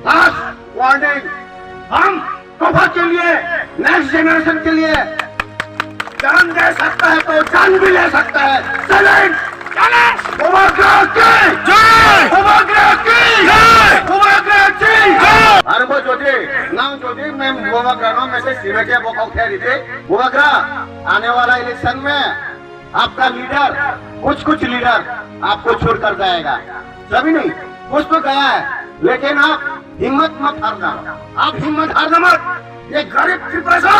Last warning, हम तोहफा के लिए, नेक्स्ट जनरेशन के लिए जान दे सकता है तो जान भी ले सकता है। चलें उपग्रह की जय, उपग्रह की जय, उपग्रह की जय। अरे जोजी नाम जोजी मैं उपग्रह में से सिवे के बोका उठा रही थी। उपग्रह आने वाला इलेक्शन में आपका लीडर कुछ लीडर आपको छोड़कर जाएगा, सभी नहीं कुछ तो गया है, लेकिन आप हिम्मत मत हारना, आप हिम्मत हारना मत। ये गरीब की प्रजा,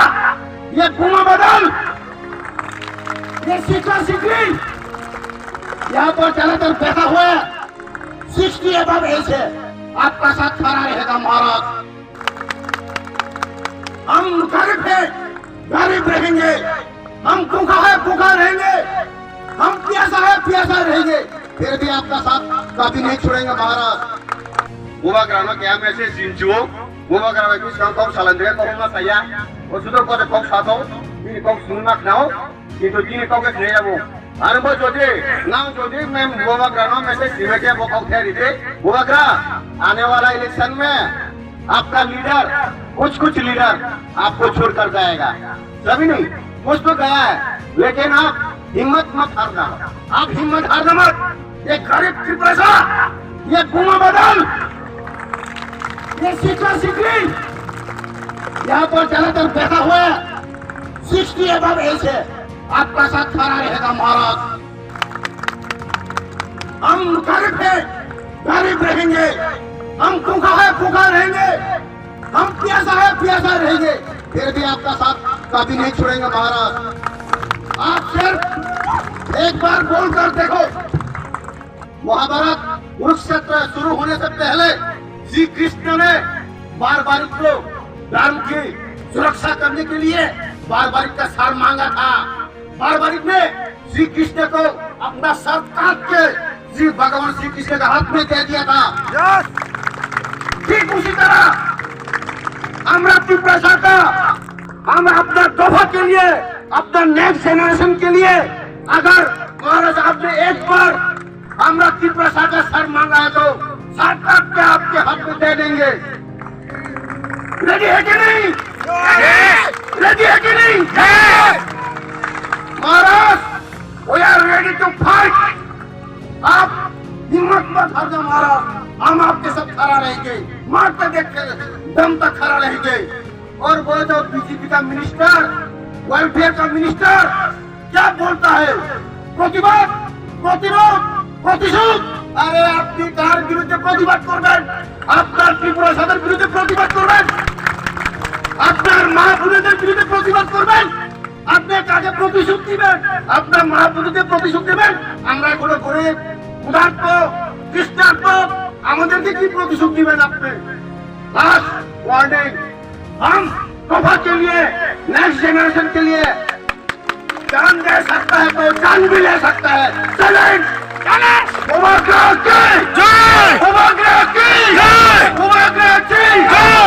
ये भूमा बदल, ये शिक्षा सिकरी यहाँ पर ज्यादातर बैठा हुआ है 60 अबव एज है, आपका साथ खड़ा रहेगा महाराज। हम गरीब है, गरीब रहेंगे, हम भूखा है भूखा रहेंगे, हम प्यासा है प्यासा रहेंगे, फिर भी आपका साथ कभी नहीं छोड़ेंगे महाराज। उपग्रह क्या मैसेज सिंचुओ उपग्रह की संकल्प सालंदे को हम saya sudah pada kau satu ini kau sunak nau itu ini kau ke saya वो अरे जोजी नाम जोजी मैं उपग्रह में से सिवे के बोका उठा रही थी। उपग्रह आने वाला इलेक्शन में आपका लीडर कुछ लीडर आपको छोड़कर जाएगा, सभी नहीं कुछ तो गया है, लेकिन आप हिम्मत मत हारना, आप हिम्मत हारना मत। ये गरीब की प्रजा, ये भूमा बदल, ये शिक्षा सिकरी यहाँ पर ज्यादातर बैठा हुआ है 60 अबव एज है, आपका साथ खड़ा रहेगा महाराज। हम गरीब है, गरीब रहेंगे, हम भूखा है भूखा रहेंगे, हम प्यासा है प्यासा रहेंगे, फिर भी आपका साथ कभी नहीं छोड़ेंगे महाराज। आप सिर्फ एक बार बोलकर देखो, महाभारत कुरुक्षेत्र शुरू होने से पहले श्री कृष्ण ने बारबारिक को धर्म की सुरक्षा करने के लिए बारबारिक का सर मांगा था। बारबारिक ने श्री कृष्ण को अपना सर काट के श्री भगवान श्री कृष्ण के हाथ में दे दिया था। ठीक उसी तरह हम अपनी प्रजा का, हम अपना तोहफा के लिए, अपना नेक्स्ट जनरेशन के लिए, अगर महाराज आपने एक बार हम अपनी प्रजा का सर मांगा है तो सर काट के आपके हाथ में दे देंगे। रेडी है कि नहीं? रेडी है कि नहीं? Maharaj we are ready to fight. आप हिम्मत मत हारना महाराज, हम आपके साथ खड़ा रहेंगे, मारते देख के दम तक खड़ा रहेंगे। और वो जो बीजेपी का मिनिस्टर, वेलफेयर का मिनिस्टर क्या बोलता है, प्रतिवाद प्रतिरोध प्रतिशोध, अरे আপনি কার বিরুদ্ধে প্রতিবাদ করবেন? আপনার ত্রিপুরা সরকারের বিরুদ্ধে প্রতিবাদ করবেন, আপনার মা বোনদের বিরুদ্ধে প্রতিবাদ করবেন, আপনি কাকে প্রতিশোধ দিবেন? আপনার মা বোনদের প্রতিশোধ দিবেন? আমরা কোনো গরিব ক্ষুধার্ত কৃষ্ণার্ত আমাদেরকে কি প্রতিশোধ দিবেন আপনি? लास्ट वार्निंग, हम तोहफा के लिए, नेक्स्ट जनरेशन के लिए जान दे सकता है तो जान भी ले सकता है। चलें उपग्रह की